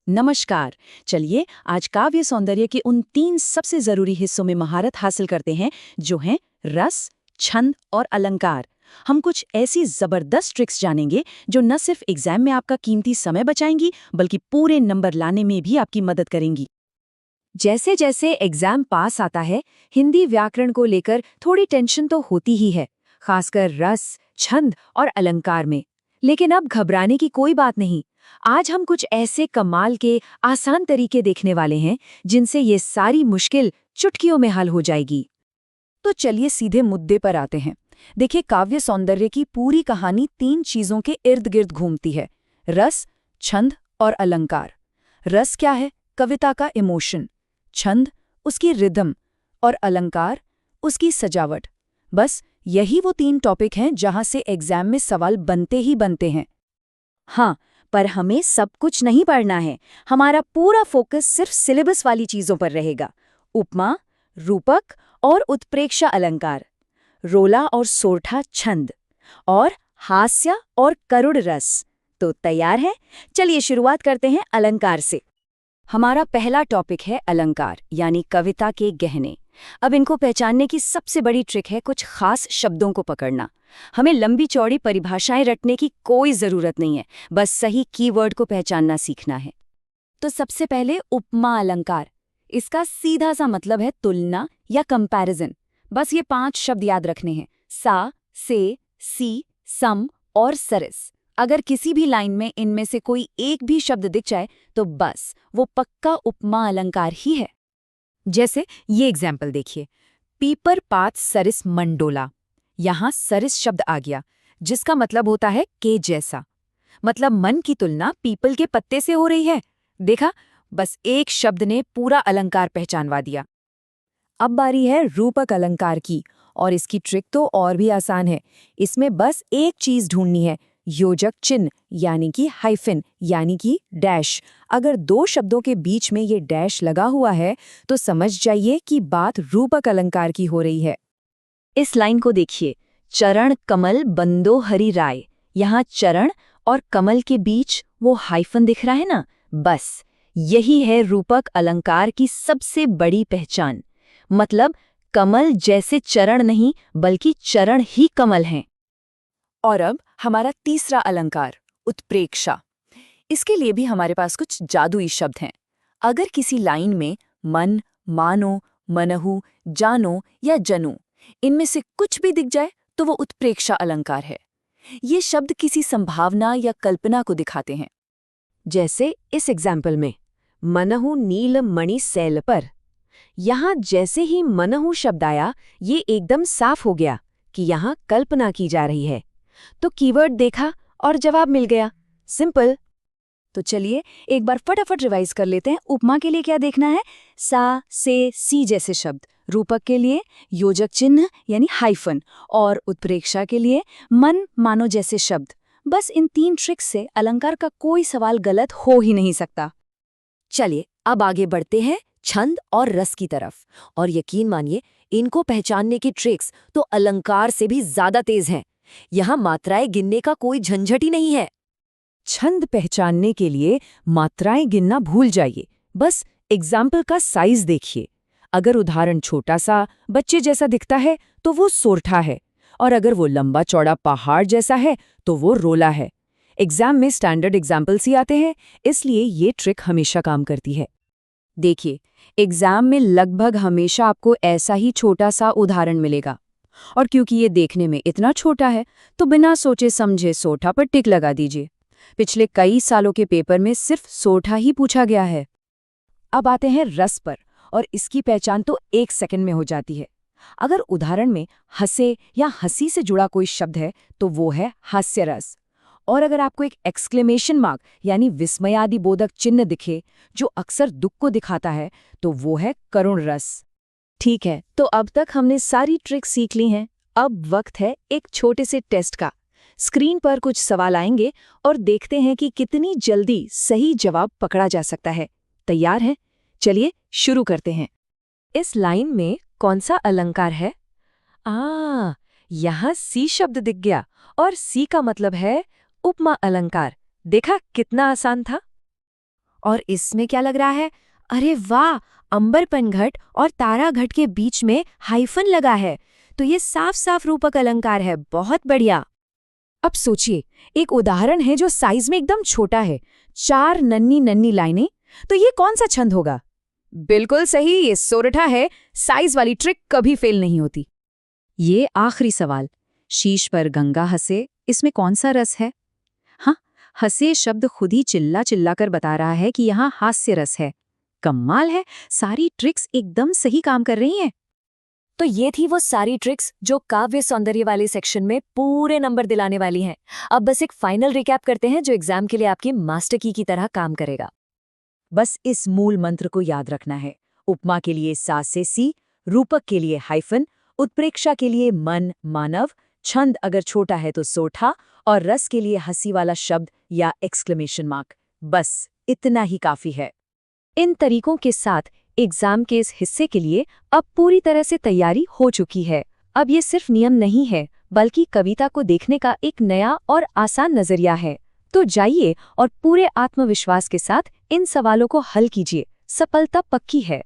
नमस्कार। चलिए आज काव्य सौंदर्य के उन 3 सबसे जरूरी हिस्सों में महारत हासिल करते हैं जो हैं रस, छंद और अलंकार। हम कुछ ऐसी जबरदस्त ट्रिक्स जानेंगे जो न सिर्फ एग्जाम में आपका कीमती समय बचाएंगी बल्कि पूरे नंबर लाने में भी आपकी मदद करेंगी। जैसे जैसे एग्जाम पास आता है, हिंदी व्याकरण को लेकर थोड़ी टेंशन तो होती ही है, खासकर रस, छंद और अलंकार में। लेकिन अब घबराने की कोई बात नहीं। आज हम कुछ ऐसे कमाल के आसान तरीके देखने वाले हैं जिनसे ये सारी मुश्किल चुटकियों में हल हो जाएगी। तो चलिए सीधे मुद्दे पर आते हैं। देखिए, काव्य सौंदर्य की पूरी कहानी 3 चीजों के इर्द गिर्द घूमती है: रस, छंद और अलंकार। रस क्या है? कविता का इमोशन। छंद उसकी रिदम और अलंकार उसकी सजावट। बस यही वो 3 टॉपिक हैं जहां से एग्जाम में सवाल बनते ही बनते हैं। हाँ, पर हमें सब कुछ नहीं पढ़ना है। हमारा पूरा फोकस सिर्फ सिलेबस वाली चीजों पर रहेगा: उपमा, रूपक और उत्प्रेक्षा अलंकार, रोला और सोरठा छंद, और हास्य और करुड़ रस। तो तैयार है? चलिए शुरुआत करते हैं अलंकार से। हमारा पहला टॉपिक है अलंकार, यानी कविता के गहने। अब इनको पहचानने की सबसे बड़ी ट्रिक है कुछ खास शब्दों को पकड़ना। हमें लंबी चौड़ी परिभाषाएं रटने की कोई जरूरत नहीं है, बस सही कीवर्ड को पहचानना सीखना है। तो सबसे पहले उपमा अलंकार। इसका सीधा सा मतलब है तुलना या कंपैरिजन। बस ये 5 शब्द याद रखने हैं: सा, से, सी, सम और सरिस। अगर किसी भी लाइन में इनमें से कोई एक भी शब्द दिख जाए तो बस वो पक्का उपमा अलंकार ही है। जैसे ये एग्जाम्पल देखिए, पीपर पात सरिस मंडोला। यहाँ सरिस शब्द आ गया, जिसका मतलब होता है के जैसा। मतलब मन की तुलना पीपल के पत्ते से हो रही है। देखा, बस एक शब्द ने पूरा अलंकार पहचानवा दिया। अब बारी है रूपक अलंकार की, और इसकी ट्रिक तो और भी आसान है। इसमें बस एक चीज ढूंढनी है: योजक चिन्ह, यानी कि हाइफन, यानी कि डैश। अगर 2 शब्दों के बीच में ये डैश लगा हुआ है तो समझ जाइए कि बात रूपक अलंकार की हो रही है। इस लाइन को देखिए, चरण कमल बंदो हरि राय। यहाँ चरण और कमल के बीच वो हाइफन दिख रहा है ना, बस यही है रूपक अलंकार की सबसे बड़ी पहचान। मतलब कमल जैसे चरण नहीं, बल्कि चरण ही कमल हैं। और अब हमारा तीसरा अलंकार, उत्प्रेक्षा। इसके लिए भी हमारे पास कुछ जादुई शब्द हैं। अगर किसी लाइन में मन, मानो, मनहु, जानो या जनो, इनमें से कुछ भी दिख जाए तो वो उत्प्रेक्षा अलंकार है। ये शब्द किसी संभावना या कल्पना को दिखाते हैं। जैसे इस एग्जाम्पल में, मनहु नील मणि सैल पर। यहाँ जैसे ही मनहु शब्द आया, ये एकदम साफ हो गया कि यहाँ कल्पना की जा रही है। तो कीवर्ड देखा और जवाब मिल गया। सिंपल। तो चलिए एक बार फटाफट रिवाइज कर लेते हैं। उपमा के लिए क्या देखना है? सा, से, सी जैसे शब्द। रूपक के लिए योजक चिन्ह यानी हाइफन, और उत्प्रेक्षा के लिए मन, मानो जैसे शब्द। बस इन 3 ट्रिक्स से अलंकार का कोई सवाल गलत हो ही नहीं सकता। चलिए अब आगे बढ़ते हैं छंद और रस की तरफ। और यकीन मानिए, इनको पहचानने की ट्रिक्स तो अलंकार से भी ज्यादा तेज हैं। यहाँ मात्राएं गिनने का कोई झंझट ही नहीं है। छंद पहचानने के लिए मात्राएं गिनना भूल जाइए, बस एग्जाम्पल का साइज देखिए। अगर उदाहरण छोटा सा बच्चे जैसा दिखता है तो वो सोरठा है, और अगर वो लंबा चौड़ा पहाड़ जैसा है तो वो रोला है। एग्जाम में स्टैंडर्ड एग्जाम्पल्स ही आते हैं, इसलिए ये ट्रिक हमेशा काम करती है। देखिए, एग्जाम में लगभग हमेशा आपको ऐसा ही छोटा सा उदाहरण मिलेगा, और क्योंकि ये देखने में इतना छोटा है तो बिना सोचे समझे सोठा पर टिक लगा दीजिए। पिछले कई सालों के पेपर में सिर्फ सोठा ही पूछा गया है। अब आते हैं रस पर, और इसकी पहचान तो 1 सेकंड में हो जाती है। अगर उदाहरण में हंसे या हंसी से जुड़ा कोई शब्द है तो वो है हास्य रस। और अगर आपको एक एक्सक्लेमेशन मार्क यानी विस्मयादि बोधक चिन्ह दिखे, जो अक्सर दुख को दिखाता है, तो वो है करुण रस। ठीक है, तो अब तक हमने सारी ट्रिक सीख ली हैं। अब वक्त है एक छोटे से टेस्ट का। स्क्रीन पर कुछ सवाल आएंगे और देखते हैं कि कितनी जल्दी सही जवाब पकड़ा जा सकता है। तैयार हैं? चलिए शुरू करते हैं। इस लाइन में कौन सा अलंकार है? यहाँ सी शब्द दिख गया, और सी का मतलब है उपमा अलंकार। देखा कितना आसान था। और इसमें क्या लग रहा है? अरे वाह, अंबरपन घट और तारा घट के बीच में हाइफन लगा है, तो ये साफ साफ रूपक अलंकार है। बहुत बढ़िया। अब सोचिए, एक उदाहरण है जो साइज में एकदम छोटा है, 4 नन्ही नन्ही लाइनें। तो ये कौन सा छंद होगा? बिल्कुल सही, ये सोरठा है। साइज वाली ट्रिक कभी फेल नहीं होती। ये आखिरी सवाल, शीश पर गंगा हंसे, इसमें कौन सा रस है? हाँ, हंसे शब्द खुद ही चिल्ला चिल्ला कर बता रहा है कि यहाँ हास्य रस है। कमाल है, सारी ट्रिक्स एकदम सही काम कर रही हैं। तो ये थी वो सारी ट्रिक्स जो काव्य सौंदर्य वाले सेक्शन में पूरे नंबर दिलाने वाली हैं। अब बस एक फाइनल रिकैप करते हैं जो एग्जाम के लिए आपकी मास्टर की तरह काम करेगा। बस इस मूल मंत्र को याद रखना है। उपमा के लिए सा से सी, रूपक के लिए हाइफन, उत्प्रेक्षा के लिए मन मानव, छंद अगर छोटा है तो सोठा, और रस के लिए हंसी वाला शब्द या एक्सक्लेमेशन मार्क। बस इतना ही काफी है। इन तरीकों के साथ एग्जाम के इस हिस्से के लिए अब पूरी तरह से तैयारी हो चुकी है। अब ये सिर्फ नियम नहीं है, बल्कि कविता को देखने का एक नया और आसान नजरिया है। तो जाइए और पूरे आत्मविश्वास के साथ इन सवालों को हल कीजिए। सफलता पक्की है।